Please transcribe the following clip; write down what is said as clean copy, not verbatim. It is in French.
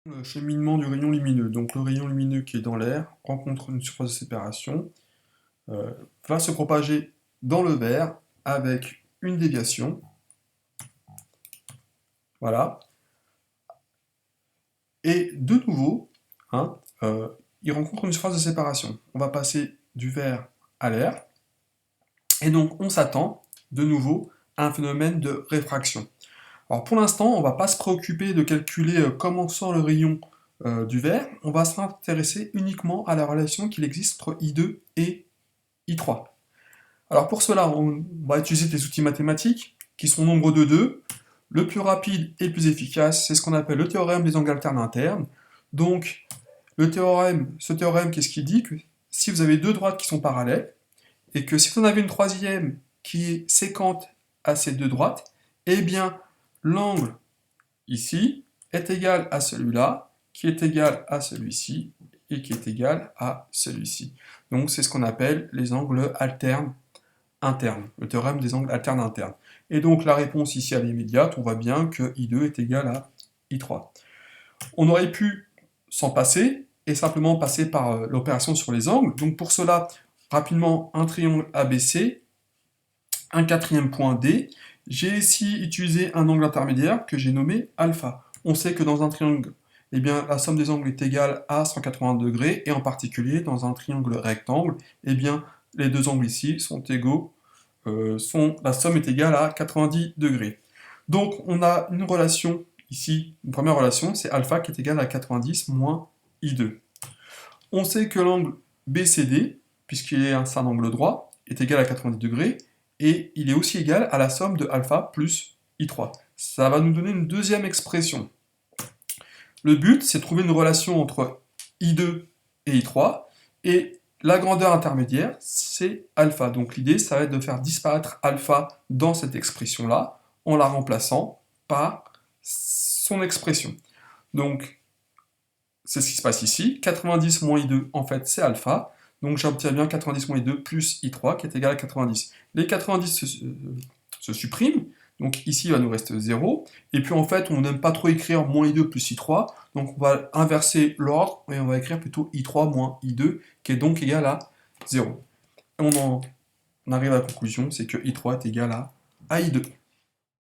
Le cheminement du rayon lumineux. Donc le rayon lumineux qui est dans l'air rencontre une surface de séparation, va se propager dans le verre avec une déviation. Voilà. Et de nouveau, hein, il rencontre une surface de séparation. On va passer du verre à l'air. Et donc on s'attend de nouveau à un phénomène de réfraction. Alors pour l'instant, on ne va pas se préoccuper de calculer comment sort le rayon du verre, on va s'intéresser uniquement à la relation qu'il existe entre I2 et I3. Alors pour cela, on va utiliser des outils mathématiques qui sont nombre de 2. Le plus rapide et le plus efficace, c'est ce qu'on appelle le théorème des angles alternes internes. Donc ce théorème, qu'est-ce qu'il dit? Que si vous avez deux droites qui sont parallèles, et que si vous en avez une troisième qui est séquente à ces deux droites, eh bien l'angle ici est égal à celui-là, qui est égal à celui-ci, et qui est égal à celui-ci. Donc c'est ce qu'on appelle les angles alternes internes, le théorème des angles alternes internes. Et donc la réponse ici, elle est immédiate, on voit bien que I2 est égal à I3. On aurait pu s'en passer, et simplement passer par l'opération sur les angles. Donc pour cela, rapidement, un triangle ABC, un quatrième point D. J'ai ici utilisé un angle intermédiaire que j'ai nommé alpha. On sait que dans un triangle, eh bien, la somme des angles est égale à 180 degrés, et en particulier, dans un triangle rectangle, eh bien, les deux angles ici sont égaux, la somme est égale à 90 degrés. Donc, on a une relation ici, une première relation, c'est alpha qui est égal à 90 moins I2. On sait que l'angle BCD, puisqu'il est un angle droit, est égal à 90 degrés, et il est aussi égal à la somme de alpha plus I3. Ça va nous donner une deuxième expression. Le but, c'est de trouver une relation entre I2 et I3, et la grandeur intermédiaire, c'est alpha. Donc l'idée, ça va être de faire disparaître alpha dans cette expression-là, en la remplaçant par son expression. Donc, c'est ce qui se passe ici. 90 moins I2, en fait, c'est alpha. Donc j'obtiens bien 90 moins I2 plus I3 qui est égal à 90. Les 90 se suppriment, donc ici il va nous rester 0. Et puis en fait, on n'aime pas trop écrire moins I2 plus I3, donc on va inverser l'ordre et on va écrire plutôt I3 moins I2 qui est donc égal à 0. Et on arrive à la conclusion, c'est que I3 est égal à I2.